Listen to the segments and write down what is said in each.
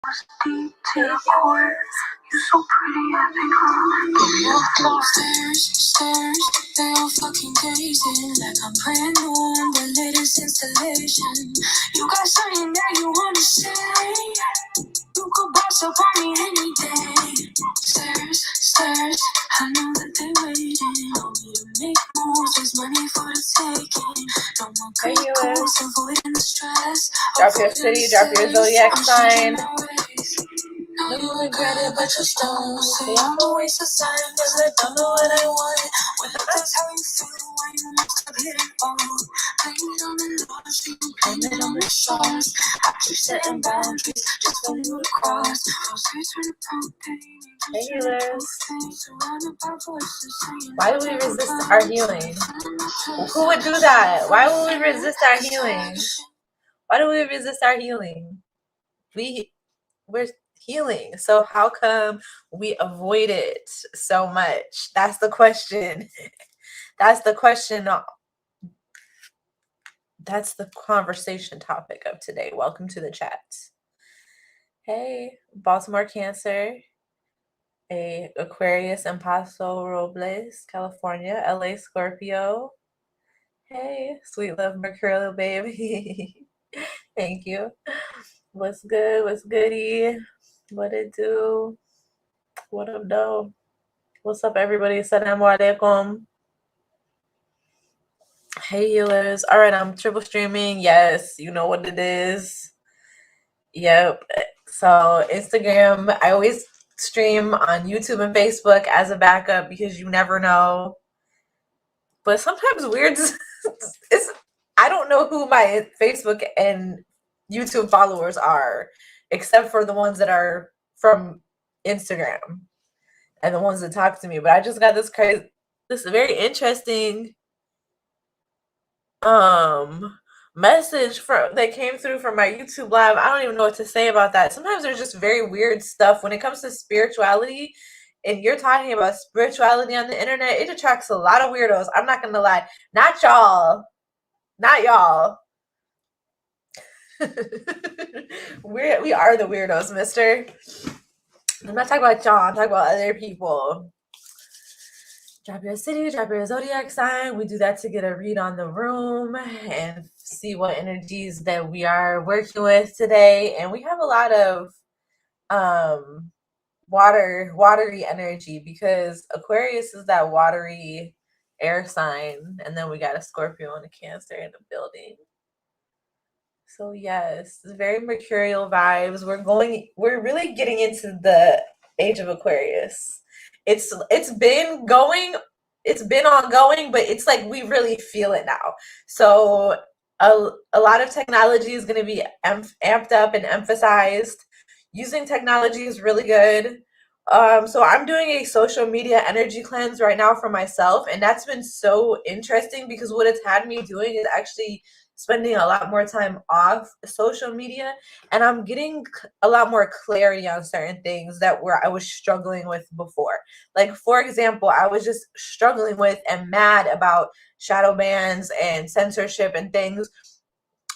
Deep to the core, you're so pretty, I think I'm stairs, they're all fucking gazing like I'm brand new on the latest installation. You got something that you wanna say? You could boss up on me any day. Stairs, I know that they waiting on me to make moves. There's money for the taking. No more great goals, avoiding the stress. Drop your city, drop your zodiac sign. No, you regret it, but you don't. Say I'm a waste of time, cause I don't know what I want. Well, if that's how you feel, why you must have hit it all. Blame it on the loss, you blame it on the stars. I keep setting boundaries, just for you to cross. Hey, healers. Why do we resist our healing? Who would do that? Why would we resist our healing? Why do we resist our healing? We're healing, so how come we avoid it so much? That's the question. That's the question. That's the conversation topic of today. Welcome to the chat. Hey, Baltimore Cancer, a Aquarius and Paso Robles, California, LA Scorpio. Hey, sweet love Mercurial baby. Thank you. What's good? What's goody? What it do? What up, though? What's up, everybody? Assalamu alaikum. Hey, healers. All right, I'm triple streaming. Yes, you know what it is. Yep. So Instagram, I always stream on YouTube and Facebook as a backup because you never know. But sometimes weird. I don't know who my Facebook and YouTube followers are, except for the ones that are from Instagram and the ones that talk to me. But I just got this very interesting message that came through from my YouTube live. I don't even know what to say about that. Sometimes there's just very weird stuff when it comes to spirituality, and you're talking about spirituality on the internet. It attracts a lot of weirdos. I'm not gonna lie. Not y'all. We are the weirdos, mister. I'm not talking about y'all. I'm talking about other people. Drop your city, drop your zodiac sign. We do that to get a read on the room and see what energies that we are working with today. And we have a lot of watery energy because Aquarius is that watery air sign. And then we got a Scorpio and a Cancer in the building. So yes, very mercurial vibes. We're really getting into the age of Aquarius. It's been ongoing, but it's like we really feel it now. So a lot of technology is going to be amped up and emphasized. Using technology is really good. So I'm doing a social media energy cleanse right now for myself, and that's been so interesting because what it's had me doing is actually spending a lot more time off social media, and I'm getting a lot more clarity on certain things that I was struggling with before. Like, for example, I was just struggling with and mad about shadow bans and censorship and things.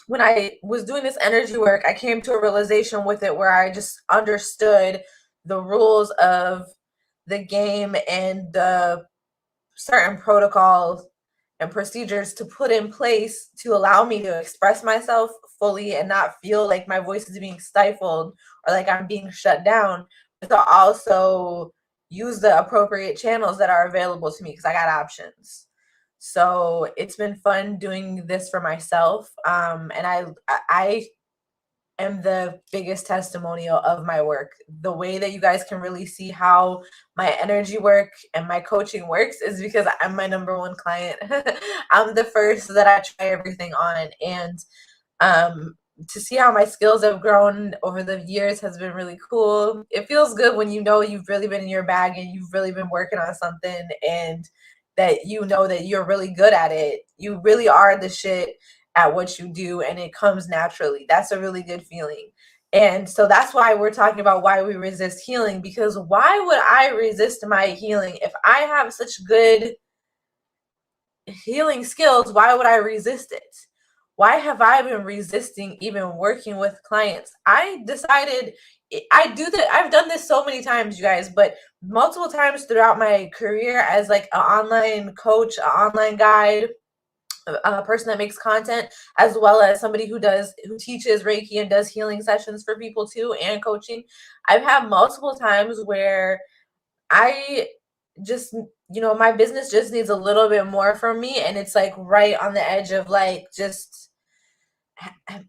When I was doing this energy work, I came to a realization with it where I just understood the rules of the game and the certain protocols and procedures to put in place to allow me to express myself fully and not feel like my voice is being stifled or like I'm being shut down, but to also use the appropriate channels that are available to me because I got options. So it's been fun doing this for myself. And I am the biggest testimonial of my work. The way that you guys can really see how my energy work and my coaching works is because I'm my number one client. I'm the first that I try everything on. And to see how my skills have grown over the years has been really cool. It feels good when you know you've really been in your bag and you've really been working on something and that you know that you're really good at it. You really are the shit at what you do and it comes naturally. That's a really good feeling. And so that's why we're talking about why we resist healing, because why would I resist my healing? If I have such good healing skills, why would I resist it? Why have I been resisting even working with clients? I decided I've done this so many times, you guys, but multiple times throughout my career as like an online coach, an online guide, a person that makes content, as well as somebody who teaches Reiki and does healing sessions for people too, and coaching. I've had multiple times where I just, my business just needs a little bit more from me, and it's like right on the edge of like just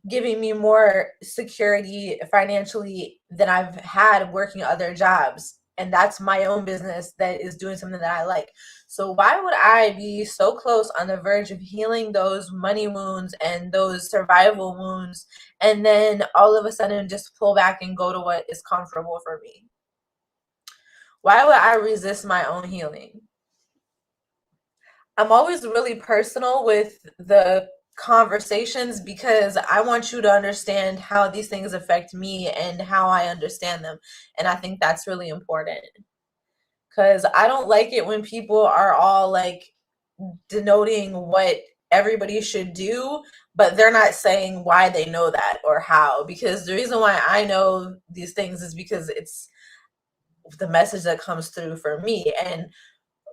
giving me more security financially than I've had working other jobs. And that's my own business that is doing something that I like. So why would I be so close on the verge of healing those money wounds and those survival wounds, and then all of a sudden just pull back and go to what is comfortable for me? Why would I resist my own healing? I'm always really personal with the conversations because I want you to understand how these things affect me and how I understand them. And I think that's really important because I don't like it when people are all like denoting what everybody should do, but they're not saying why they know that or how. Because the reason why I know these things is because it's the message that comes through for me. And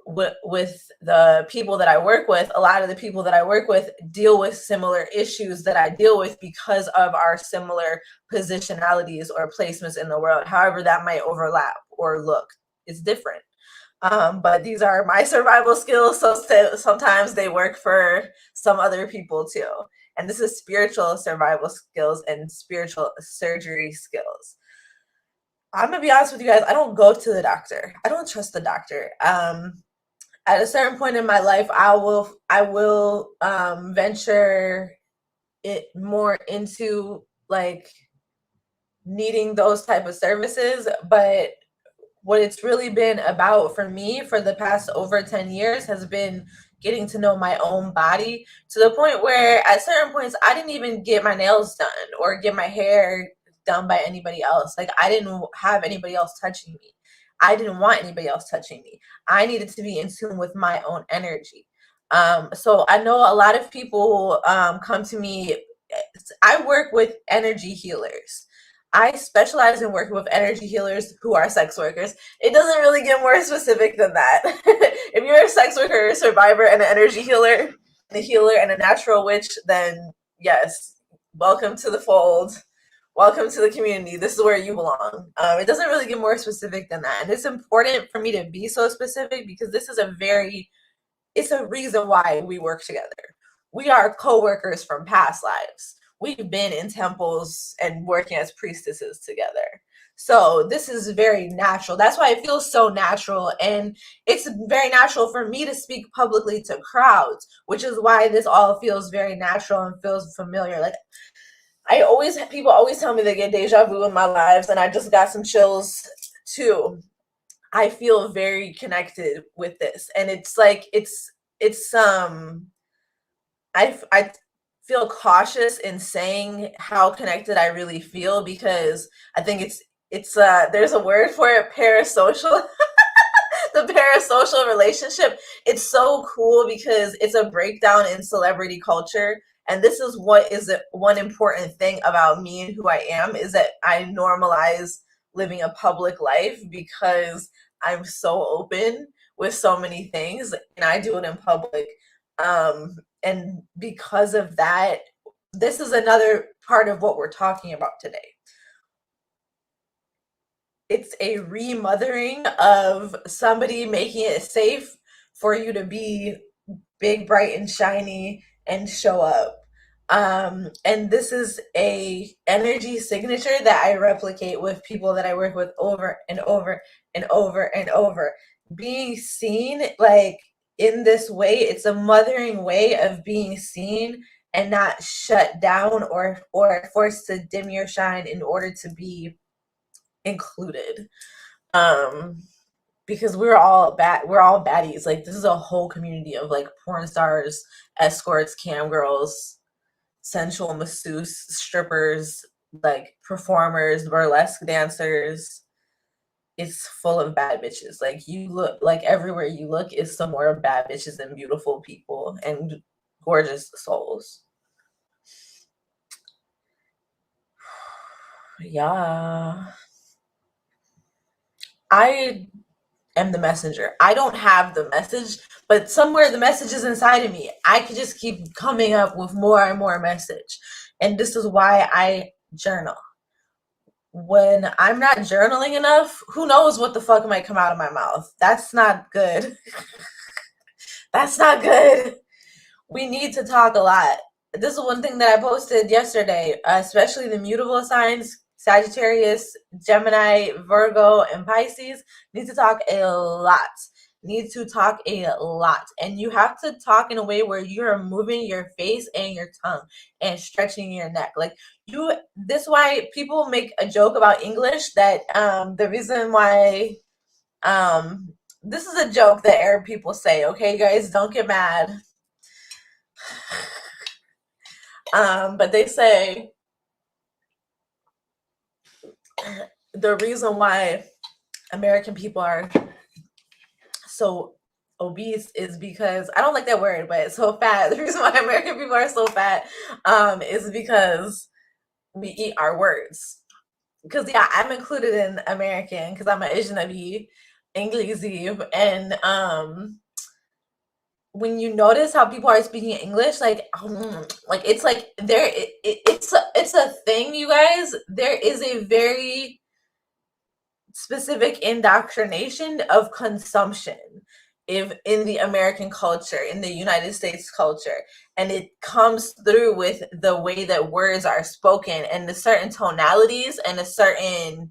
with the people that I work with, a lot of the people that I work with deal with similar issues that I deal with because of our similar positionalities or placements in the world. However, that might overlap or look, it's different. But these are my survival skills, so sometimes they work for some other people too. And this is spiritual survival skills and spiritual surgery skills. I'm gonna be honest with you guys, I don't go to the doctor. I don't trust the doctor. At a certain point in my life, I will venture it more into like needing those type of services. But what it's really been about for me for the past over 10 years has been getting to know my own body, to the point where at certain points I didn't even get my nails done or get my hair done by anybody else. Like, I didn't have anybody else touching me. I didn't want anybody else touching me. I needed to be in tune with my own energy. So I know a lot of people come to me. I work with energy healers. I specialize in working with energy healers who are sex workers. It doesn't really get more specific than that. If you're a sex worker, a survivor, and an energy healer, and a natural witch, then yes, welcome to the fold. Welcome to the community. This is where you belong. It doesn't really get more specific than that. And it's important for me to be so specific because this is it's a reason why we work together. We are co-workers from past lives. We've been in temples and working as priestesses together. So this is very natural. That's why it feels so natural. And it's very natural for me to speak publicly to crowds, which is why this all feels very natural and feels familiar. Like, people always tell me they get deja vu in my lives, and I just got some chills too. I feel very connected with this, and it's like I feel cautious in saying how connected I really feel because I think it's there's a word for it, parasocial. The parasocial relationship. It's so cool because it's a breakdown in celebrity culture. And this is what is one important thing about me and who I am, is that I normalize living a public life because I'm so open with so many things and I do it in public. And because of that, this is another part of what we're talking about today. It's a remothering of somebody making it safe for you to be big, bright, and shiny and show up. And this is a energy signature that I replicate with people that I work with over and over and over and over. Being seen like in this way, it's a mothering way of being seen and not shut down or forced to dim your shine in order to be included. Um, because we're all baddies. Like, this is a whole community of like porn stars, escorts, cam girls, sensual masseuse, strippers, like performers, burlesque dancers. It's full of bad bitches. Like, you look, like everywhere you look is somewhere of bad bitches and beautiful people and gorgeous souls. Yeah. I am the messenger. I don't have the message, but somewhere the message is inside of me. I could just keep coming up with more and more message. And this is why I journal. When I'm not journaling enough, who knows what the fuck might come out of my mouth. That's not good. That's not good. We need to talk a lot. This is one thing that I posted yesterday, especially the mutable signs, Sagittarius, Gemini, Virgo, and Pisces need to talk a lot. Need to talk a lot. And you have to talk in a way where you're moving your face and your tongue and stretching your neck. Like this why people make a joke about English that the reason why this is a joke that Arab people say, okay guys, don't get mad. But they say the reason why American people are so obese is because, I don't like that word, but it's so fat. The reason why American people are so fat is because we eat our words. Because yeah, I'm included in American because I'm an Ajnabi, Inglesi, and when you notice how people are speaking English, like it's like it's a thing, you guys. There is a very specific indoctrination of consumption if in the American culture, in the United States culture, and it comes through with the way that words are spoken and the certain tonalities and a certain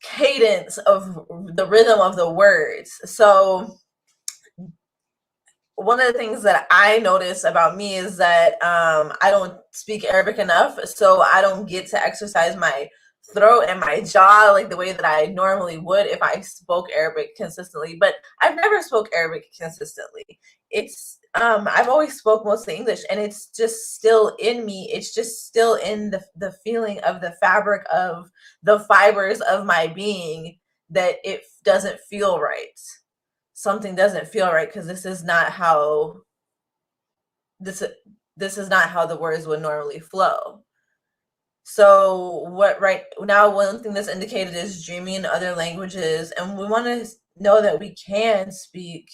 cadence of the rhythm of the words. So one of the things that I notice about me is that I don't speak Arabic enough, so I don't get to exercise my throat and my jaw like the way that I normally would if I spoke Arabic consistently. But I've never spoke Arabic consistently. It's I've always spoke mostly English, and it's just still in me. It's just still in the feeling of the fabric of the fibers of my being that it doesn't feel right. Something doesn't feel right because this is not how this is not how the words would normally flow. So what right now, one thing that's indicated is dreaming in other languages, and we want to know that we can speak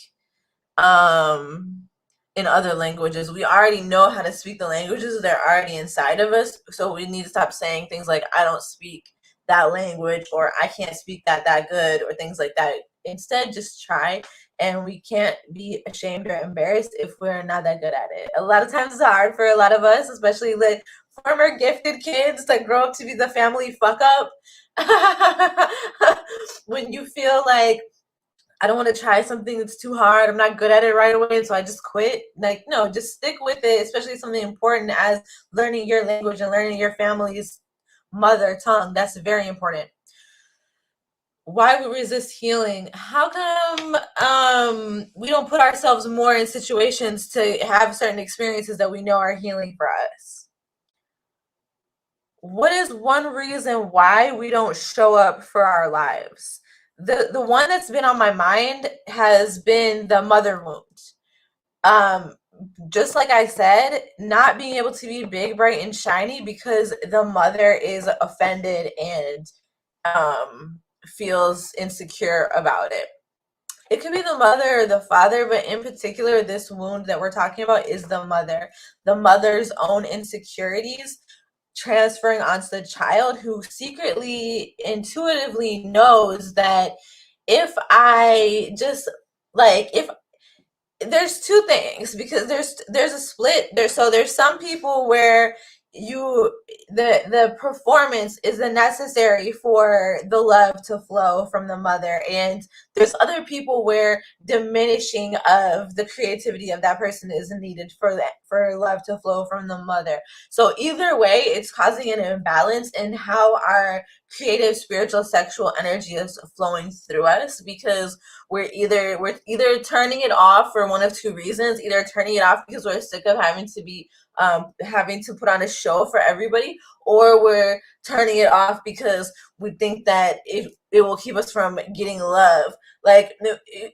in other languages. We already know how to speak the languages, they're already inside of us, so we need to stop saying things like I don't speak that language or I can't speak that good or things like that. Instead, just try, and we can't be ashamed or embarrassed if we're not that good at it. A lot of times it's hard for a lot of us, especially like former gifted kids that grow up to be the family fuck up. When you feel like I don't want to try something that's too hard, I'm not good at it right away, so I just quit. Like, no, just stick with it, especially something important as learning your language and learning your family's mother tongue. That's very important. Why we resist healing? How come we don't put ourselves more in situations to have certain experiences that we know are healing for us? What is one reason why we don't show up for our lives? The one that's been on my mind has been the mother wound. Um, just like I said, not being able to be big, bright, and shiny because the mother is offended and feels insecure about it. It could be the mother or the father, but in particular, this wound that we're talking about is the mother. The mother's own insecurities transferring onto the child, who secretly, intuitively knows that if I just like, if there's two things, because there's a split there. So there's some people where the performance is the necessary for the love to flow from the mother, and there's other people where diminishing of the creativity of that person is needed for love to flow from the mother. So either way, it's causing an imbalance in how our creative, spiritual, sexual energy is flowing through us, because we're either turning it off for one of two reasons: either turning it off because we're sick of having to put on a show for everybody, or we're turning it off because we think that it will keep us from getting love. Like,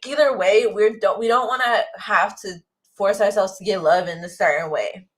either way, we don't want to have to force ourselves to get love in a certain way.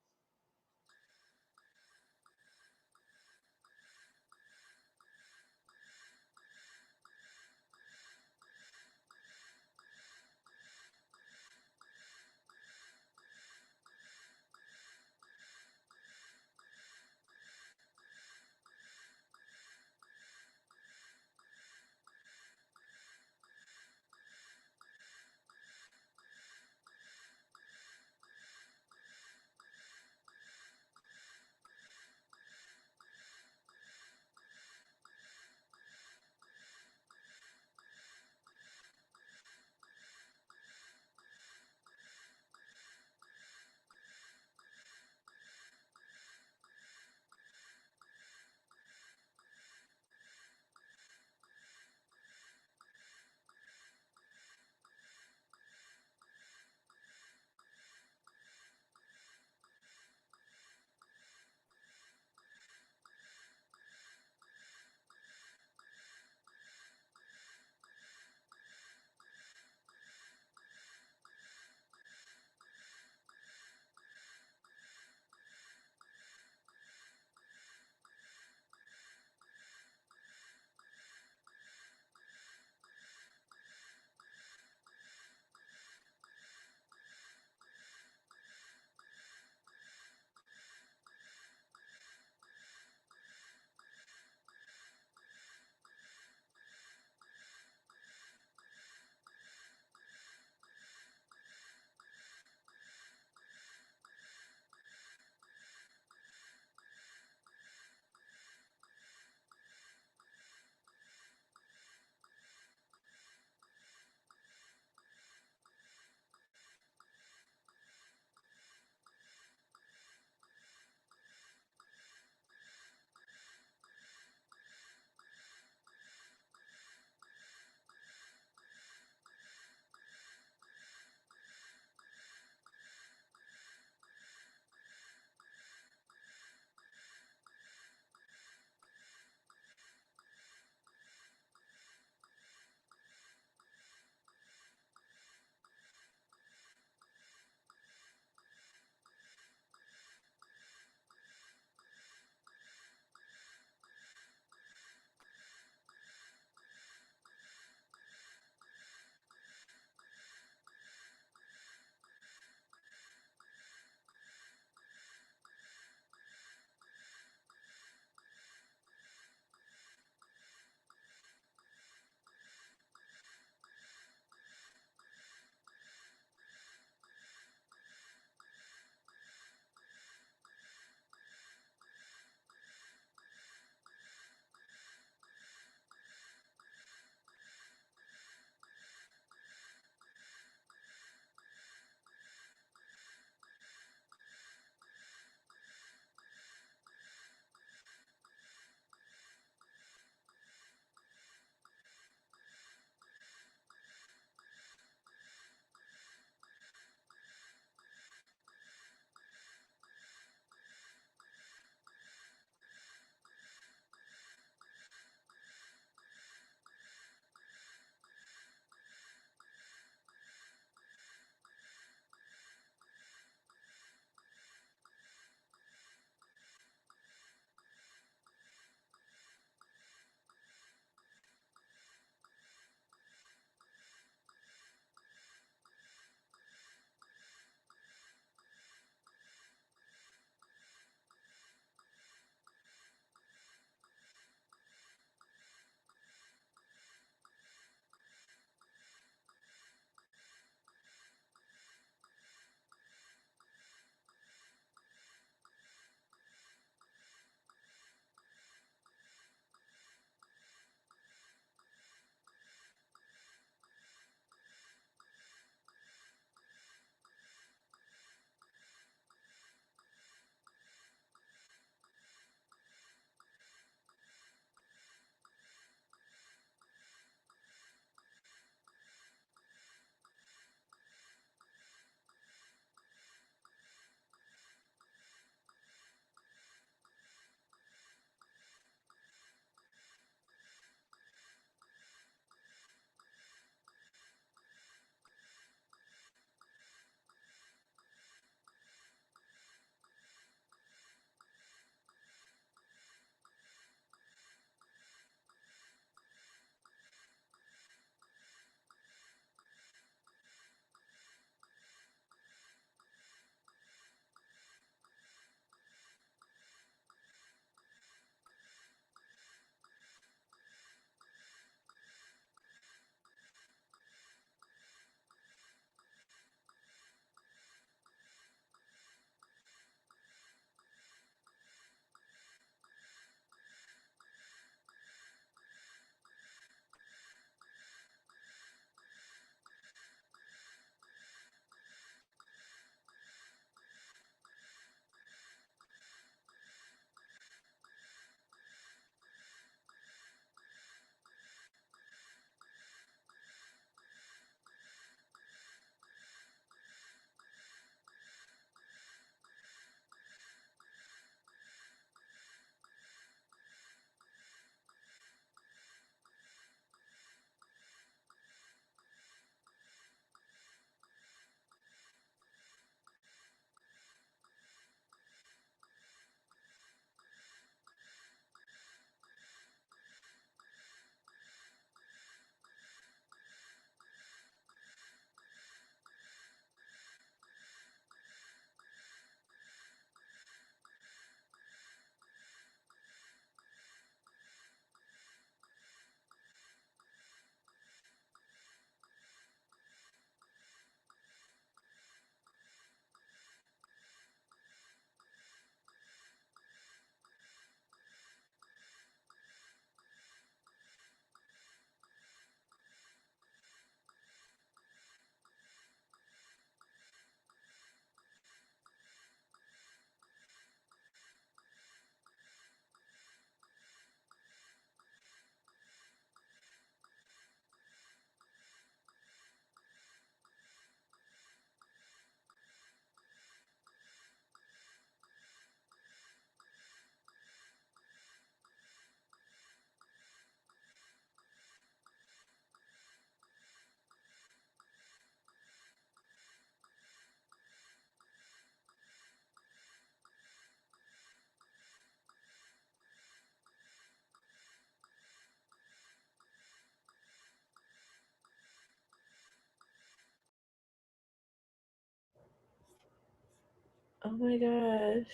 Oh my gosh.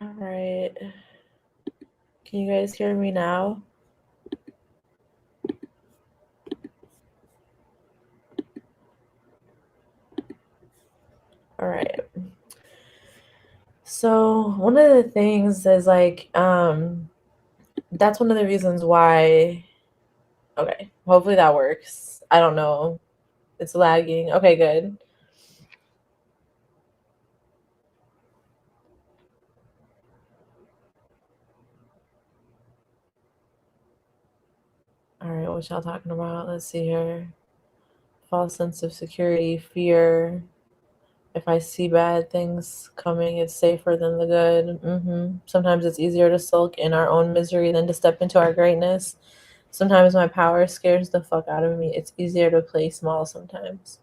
All right. Can you guys hear me now? All right. So one of the things is like, that's one of the reasons why. Okay, hopefully that works. I don't know. It's lagging. Okay, good. All right, what y'all talking about? Let's see here. False sense of security, fear. If I see bad things coming, it's safer than the good. Sometimes it's easier to sulk in our own misery than to step into our greatness. Sometimes my power scares the fuck out of me. It's easier to play small sometimes.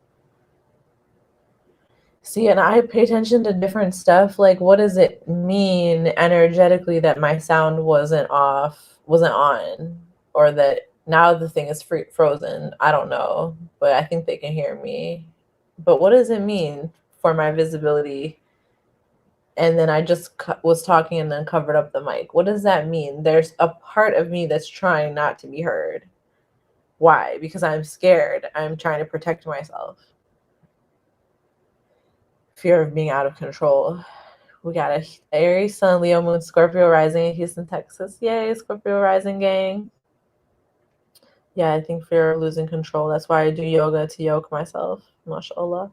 See, and I pay attention to different stuff. Like, what does it mean energetically that my sound wasn't off, wasn't on, or that now the thing is frozen? I don't know, but I think they can hear me. But what does it mean for my visibility? And then I just was talking and then covered up the mic. What does that mean? There's a part of me that's trying not to be heard. Why? Because I'm scared. I'm trying to protect myself. Fear of being out of control. We got a Aries, Sun, Leo, Moon, Scorpio rising in Houston, Texas. Yay, Scorpio rising gang. Yeah, I think fear of losing control. That's why I do yoga to yoke myself. Mashallah.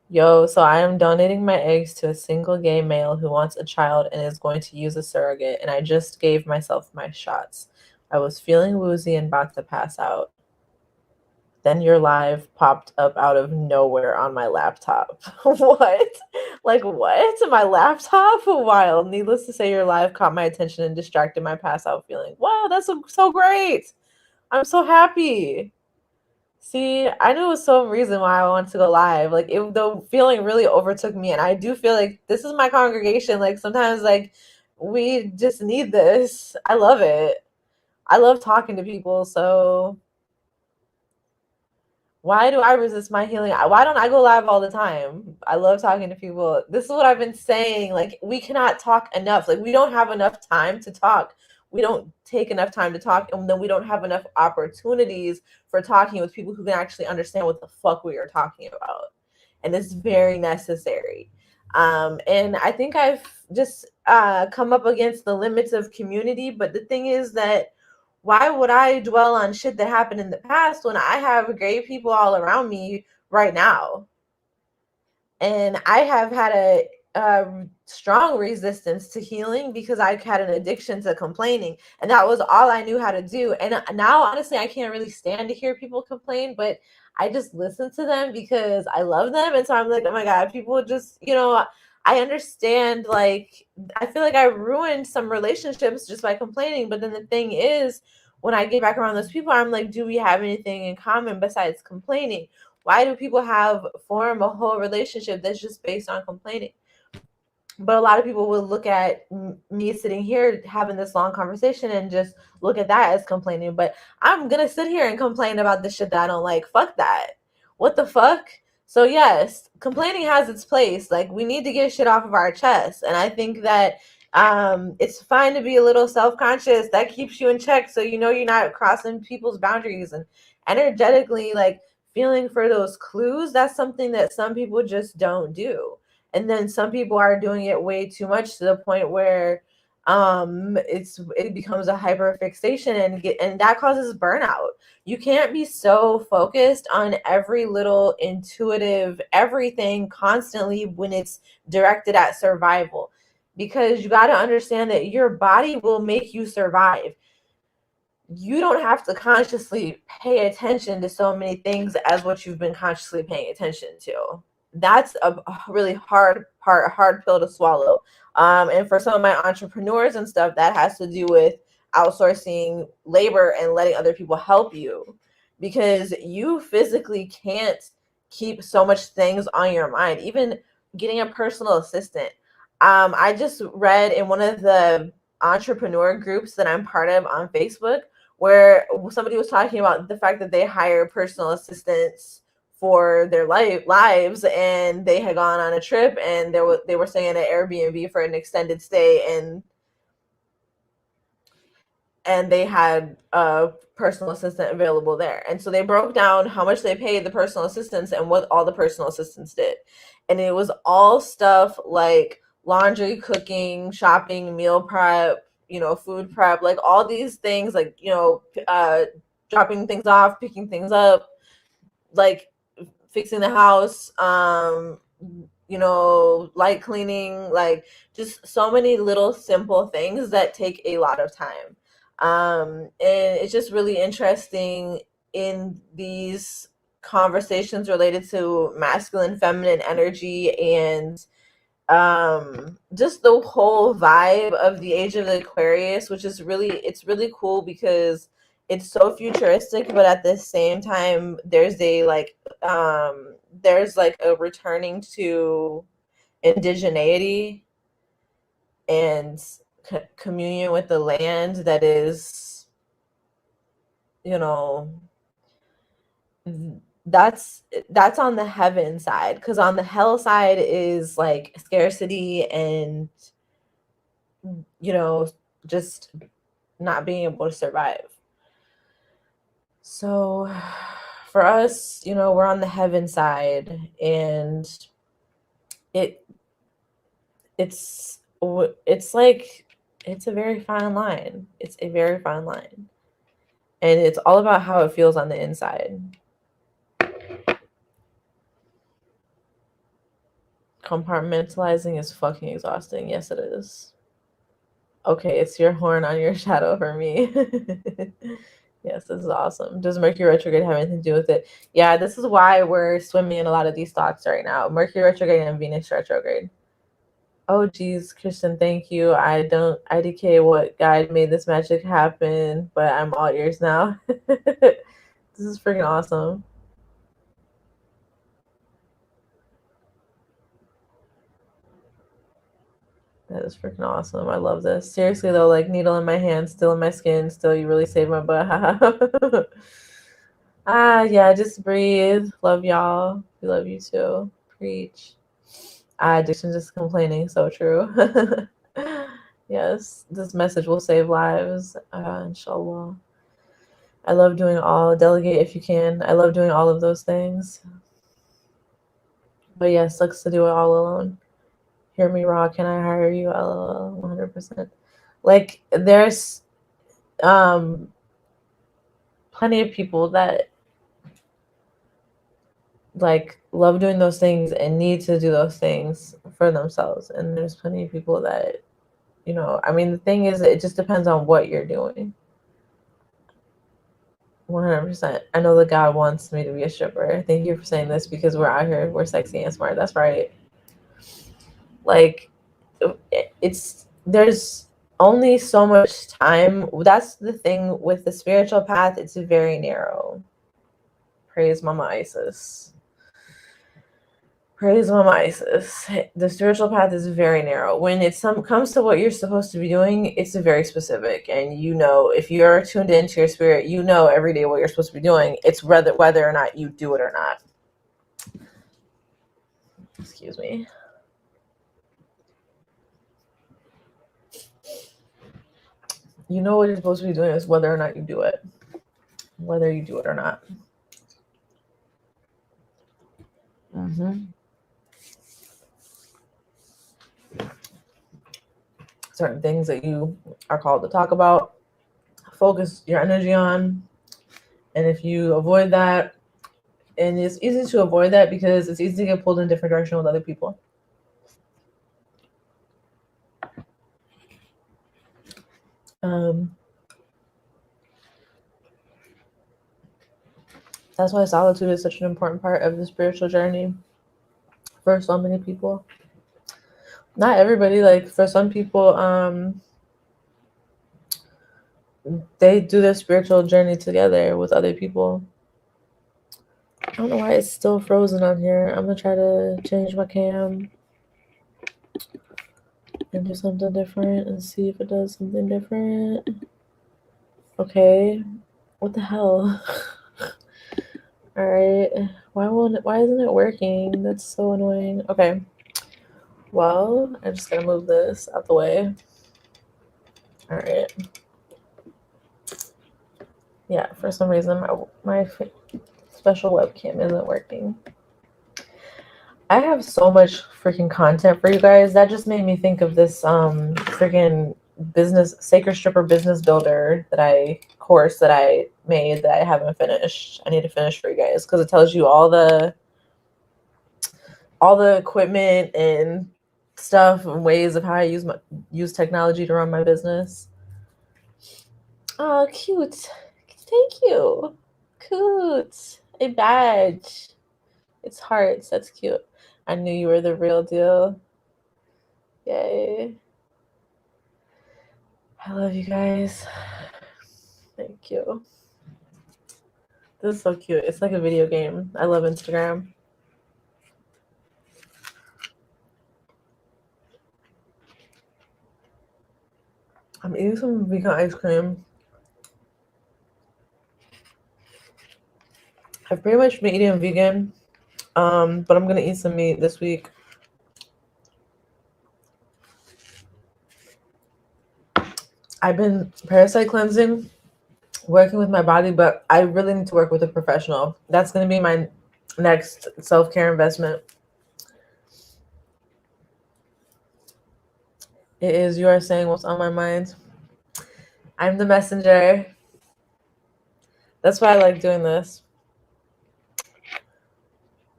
Yo, so I am donating my eggs to a single gay male who wants a child and is going to use a surrogate. And I just gave myself my shots. I was feeling woozy and about to pass out. Then your live popped up out of nowhere on my laptop. What? Like, what? My laptop? Wild. Needless to say, your live caught my attention and distracted my pass out feeling. Wow, that's so great. I'm so happy. See, I knew it was some reason why I wanted to go live. Like, the feeling really overtook me. And I do feel like this is my congregation. Like, sometimes, like, we just need this. I love it. I love talking to people. So why do I resist my healing? Why don't I go live all the time? I love talking to people. This is what I've been saying. Like, we cannot talk enough. Like, we don't have enough time to talk. We don't take enough time to talk, and then we don't have enough opportunities for talking with people who can actually understand what the fuck we are talking about. And it's very necessary. And I think I've just come up against the limits of community. But the thing is that why would I dwell on shit that happened in the past when I have great people all around me right now? And I have had a strong resistance to healing because I had an addiction to complaining, and that was all I knew how to do. And now, honestly, I can't really stand to hear people complain, but I just listen to them because I love them. And so I'm like, oh my God, people just, I understand. Like, I feel like I ruined some relationships just by complaining. But then the thing is, when I get back around those people, I'm like, do we have anything in common besides complaining? Why do people form a whole relationship that's just based on complaining? But a lot of people will look at me sitting here having this long conversation and just look at that as complaining. But I'm gonna sit here and complain about the shit that I don't like. Fuck that. What the fuck? So yes, complaining has its place. Like, we need to get shit off of our chest. And I think that it's fine to be a little self-conscious. That keeps you in check, so you know you're not crossing people's boundaries. And energetically, like, feeling for those clues, that's something that some people just don't do. And then some people are doing it way too much to the point where it becomes a hyperfixation, and that causes burnout. You can't be so focused on every little intuitive everything constantly when it's directed at survival, because you got to understand that your body will make you survive. You don't have to consciously pay attention to so many things as what you've been consciously paying attention to. That's a really hard pill to swallow. And for some of my entrepreneurs and stuff, that has to do with outsourcing labor and letting other people help you, because you physically can't keep so much things on your mind. Even getting a personal assistant. I just read in one of the entrepreneur groups that I'm part of on Facebook, where somebody was talking about the fact that they hire personal assistants for their lives, and they had gone on a trip, and they were staying at Airbnb for an extended stay, and they had a personal assistant available there. And so they broke down how much they paid the personal assistants and what all the personal assistants did. And it was all stuff like laundry, cooking, shopping, meal prep, food prep, like all these things, like, dropping things off, picking things up, like fixing the house, light cleaning, like just so many little simple things that take a lot of time. And it's just really interesting in these conversations related to masculine, feminine energy, and just the whole vibe of the age of the Aquarius, which is it's really cool because it's so futuristic, but at the same time there's a returning to indigeneity and communion with the land that is, that's on the heaven side, because on the hell side is like scarcity and just not being able to survive. So for us, we're on the heaven side, and it's like, it's a very fine line. It's a very fine line, and it's all about how it feels on the inside. Compartmentalizing is fucking exhausting. Yes, it is. Okay, it's your horn on your shadow for me. Yes, this is awesome. Does Mercury retrograde have anything to do with it? Yeah, this is why we're swimming in a lot of these thoughts right now. Mercury retrograde and Venus retrograde. Oh, geez, Christian, thank you. I don't IDK what guide made this magic happen, but I'm all ears now. This is freaking awesome. That is freaking awesome. I love this. Seriously, though, like needle in my hand, still in my skin, still you really saved my butt. Yeah, just breathe. Love y'all. We love you too. Preach. Addiction, just complaining. So true. Yes, this message will save lives. Inshallah. I love doing all. Delegate if you can. I love doing all of those things. But yeah, sucks to do it all alone. Hear me raw. Can I hire you? LOL. 100%. Like, there's plenty of people that like love doing those things and need to do those things for themselves, and there's plenty of people that, I mean, the thing is, it just depends on what you're doing. 100%. I know that God wants me to be a stripper. Thank you for saying this, because we're out here, we're sexy and smart. That's right. Like, there's only so much time. That's the thing with the spiritual path. It's very narrow. Praise Mama Isis. Praise Mama Isis. The spiritual path is very narrow. When it comes to what you're supposed to be doing, it's very specific. And if you're tuned into your spirit, every day what you're supposed to be doing. It's whether or not you do it or not. Excuse me. What you're supposed to be doing is whether or not you do it. Whether you do it or not. Mm-hmm. Certain things that you are called to talk about, focus your energy on. And if you avoid that, and it's easy to avoid that because it's easy to get pulled in a different direction with other people. That's why solitude is such an important part of the spiritual journey for so many people. Not everybody, like for some people, they do their spiritual journey together with other people. I don't know why it's still frozen on here. I'm gonna try to change my cam and do something different and see if it does something different. Okay, what the hell? All right, Why isn't it working? That's so annoying. Okay. Well, I just gotta move this out the way. All right. Yeah, for some reason my special webcam isn't working. I have so much freaking content for you guys. That just made me think of this freaking business sacred stripper business builder course that I made that I haven't finished. I need to finish for you guys because it tells you all the equipment and stuff and ways of how I use technology to run my business. Oh, cute. Thank you. Cute. A badge. It's hearts. That's cute. I knew you were the real deal. Yay. I love you guys. Thank you. This is so cute. It's like a video game. I love Instagram. I'm eating some vegan ice cream. I've pretty much been eating vegan, but I'm gonna eat some meat this week. I've been parasite cleansing, working with my body, but I really need to work with a professional. That's gonna be my next self-care investment. It is. You are saying what's on my mind. I'm the messenger. That's why I like doing this.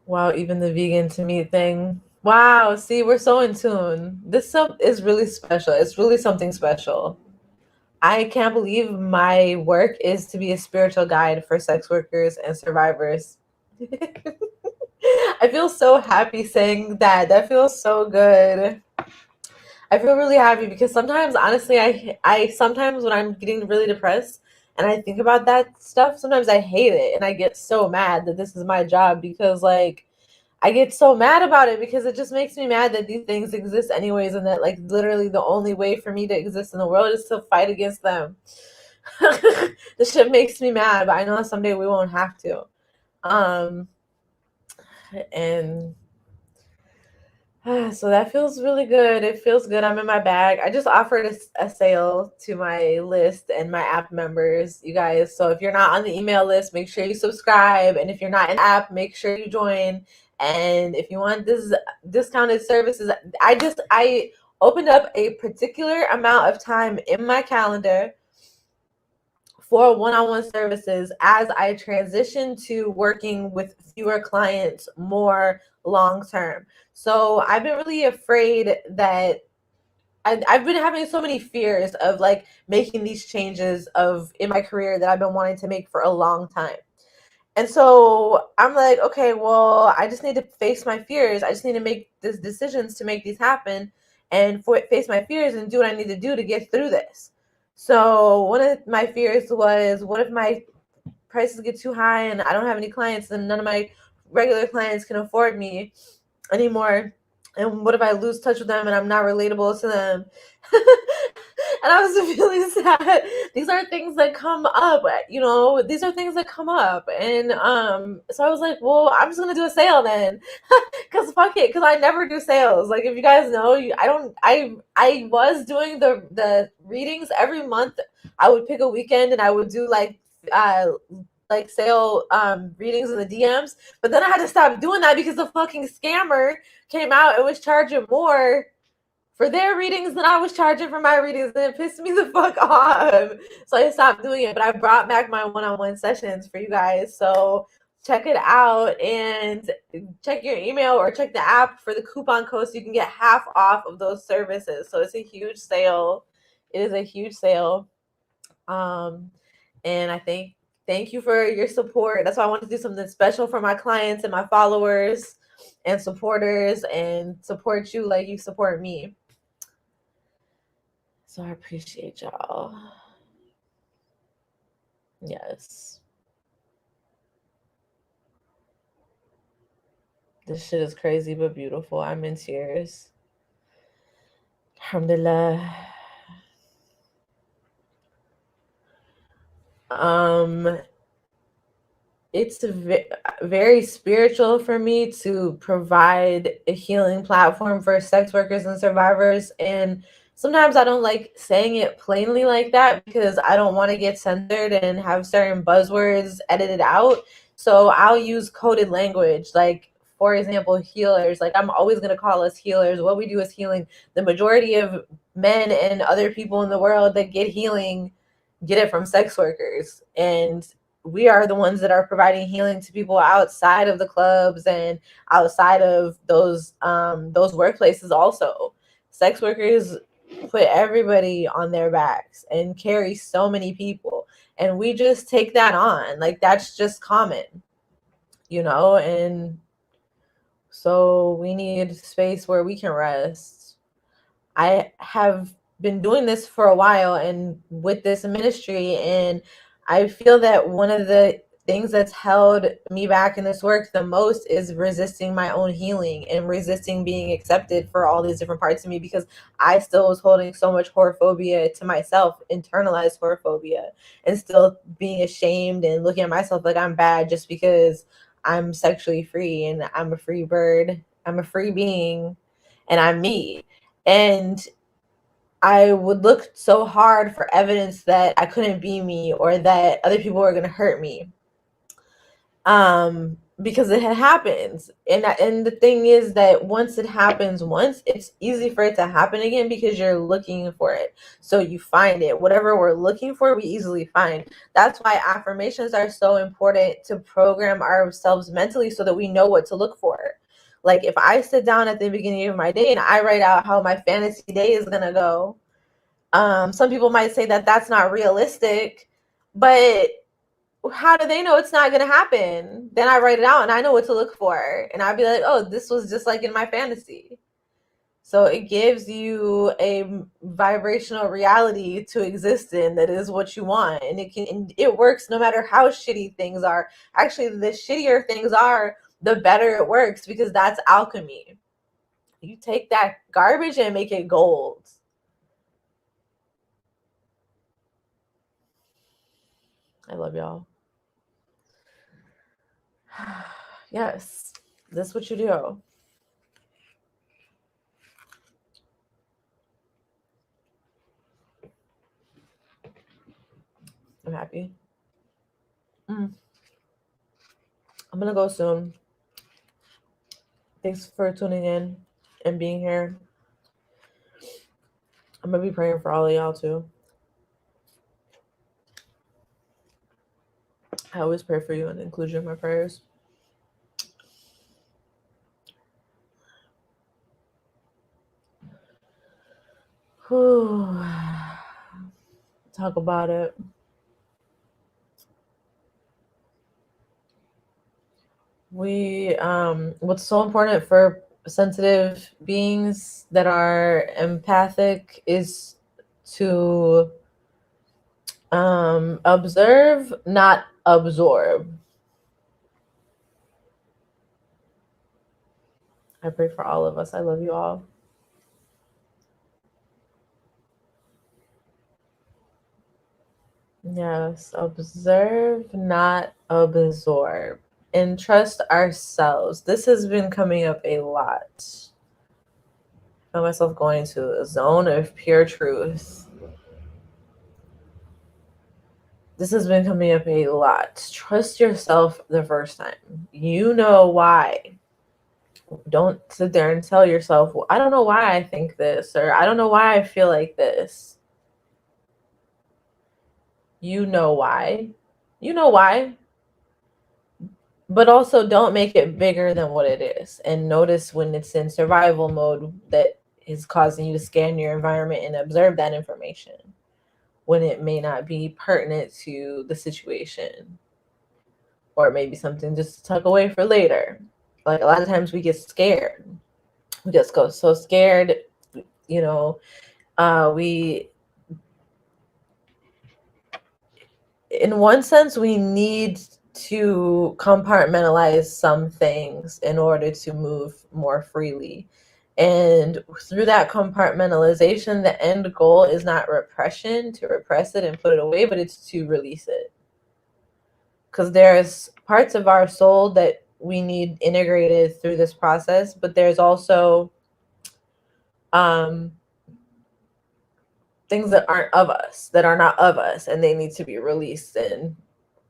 Wow, even the vegan to meat thing. Wow, see, we're so in tune. This stuff is really special. It's really something special. I can't believe my work is to be a spiritual guide for sex workers and survivors. I feel so happy saying that. That feels so good. I feel really happy because sometimes, honestly, I sometimes when I'm getting really depressed and I think about that stuff, sometimes I hate it and I get so mad that this is my job because like I get so mad about it because it just makes me mad that these things exist anyways and that like literally the only way for me to exist in the world is to fight against them. This shit makes me mad, but I know someday we won't have to. Um and so that feels really good. It feels good. I'm in my bag. I just offered a sale to my list and my app members, you guys. So if you're not on the email list, make sure you subscribe. And if you're not in the app, make sure you join. And if you want this discounted services, I opened up a particular amount of time in my calendar for one-on-one services as I transition to working with fewer clients more long term. So I've been really afraid that I've been having so many fears of like making these changes of in my career that I've been wanting to make for a long time. And so I'm like, okay, well, I just need to face my fears. I just need to make these decisions to make these happen and face my fears and do what I need to do to get through this. So one of my fears was, what if my prices get too high and I don't have any clients and none of my regular clients can afford me anymore? And what if I lose touch with them and I'm not relatable to them? And I was really sad. These are things that come up, these are things that come up. And so I was like, well, I'm just gonna do a sale then. Cause fuck it, cause I never do sales. Like if you guys know, I was doing the readings every month. I would pick a weekend and I would do like sale readings in the DMs. But then I had to stop doing that because the fucking scammer came out and was charging more for their readings than I was charging for my readings, and it pissed me the fuck off. So I stopped doing it, but I brought back my one-on-one sessions for you guys. So check it out and check your email or check the app for the coupon code so you can get half off of those services. So it's a huge sale. It is a huge sale. And I thank you for your support. That's why I wanted to do something special for my clients and my followers and supporters and support you like you support me. So I appreciate y'all. Yes. This shit is crazy but beautiful. I'm in tears. Alhamdulillah. it's very spiritual for me to provide a healing platform for sex workers and survivors. And sometimes I don't like saying it plainly like that because I don't want to get censored and have certain buzzwords edited out. So I'll use coded language, like, for example, healers. Like, I'm always going to call us healers. What we do is healing. The majority of men and other people in the world that get healing get it from sex workers. And we are the ones that are providing healing to people outside of the clubs and outside of those workplaces also. Sex workers put everybody on their backs and carry so many people, and we just take that on like that's just common, and so we need space where we can rest. I have been doing this for a while and with this ministry, and I feel that one of the things that's held me back in this work the most is resisting my own healing and resisting being accepted for all these different parts of me, because I still was holding so much whorephobia to myself, internalized whorephobia, and still being ashamed and looking at myself like I'm bad just because I'm sexually free and I'm a free bird. I'm a free being and I'm me. And I would look so hard for evidence that I couldn't be me or that other people were going to hurt me. Because it had happened. And the thing is that once it happens once, it's easy for it to happen again because you're looking for it. So you find it. Whatever we're looking for, we easily find. That's why affirmations are so important, to program ourselves mentally so that we know what to look for. Like, if I sit down at the beginning of my day and I write out how my fantasy day is going to go, some people might say that that's not realistic, but how do they know it's not going to happen? Then I write it out and I know what to look for. And I'd be like, oh, this was just like in my fantasy. So it gives you a vibrational reality to exist in that is what you want. And it works no matter how shitty things are. Actually, the shittier things are, the better it works, because that's alchemy. You take that garbage and make it gold. I love y'all. Yes, that's what you do. I'm happy. I'm gonna go soon. Thanks for tuning in and being here. I'm gonna be praying for all of y'all too. I always pray for you and include you in my prayers. Whew. Talk about it. What's so important for sensitive beings that are empathic is to observe, not absorb. I pray for all of us. I love you all. Yes, observe, not absorb. And trust ourselves. This has been coming up a lot. I found myself going to a zone of pure truth. This has been coming up a lot. Trust yourself the first time. You know why. Don't sit there and tell yourself, well, I don't know why I think this, or I don't know why I feel like this. You know why. You know why. But also don't make it bigger than what it is. And notice when it's in survival mode that is causing you to scan your environment and observe that information when it may not be pertinent to the situation. Or it may be something just to tuck away for later. Like, a lot of times we get scared. We just go so scared, we, in one sense, we need to compartmentalize some things in order to move more freely. And through that compartmentalization, the end goal is not repression, to repress it and put it away, but it's to release it. because there's parts of our soul that we need integrated through this process, but there's also things that aren't of us, that are not of us, and they need to be released and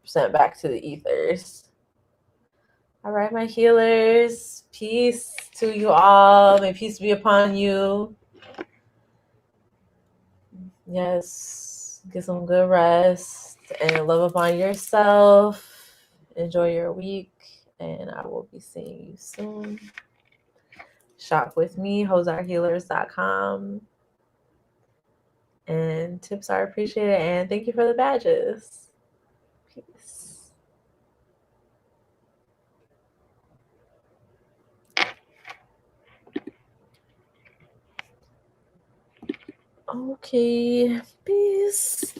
sent back to the ethers. All right, my healers, peace to you all. May peace be upon you. Yes, get some good rest and love upon yourself. Enjoy your week, and I will be seeing you soon. Shop with me, hoesarehealers.com. And tips are appreciated, and thank you for the badges. Peace. Okay, peace.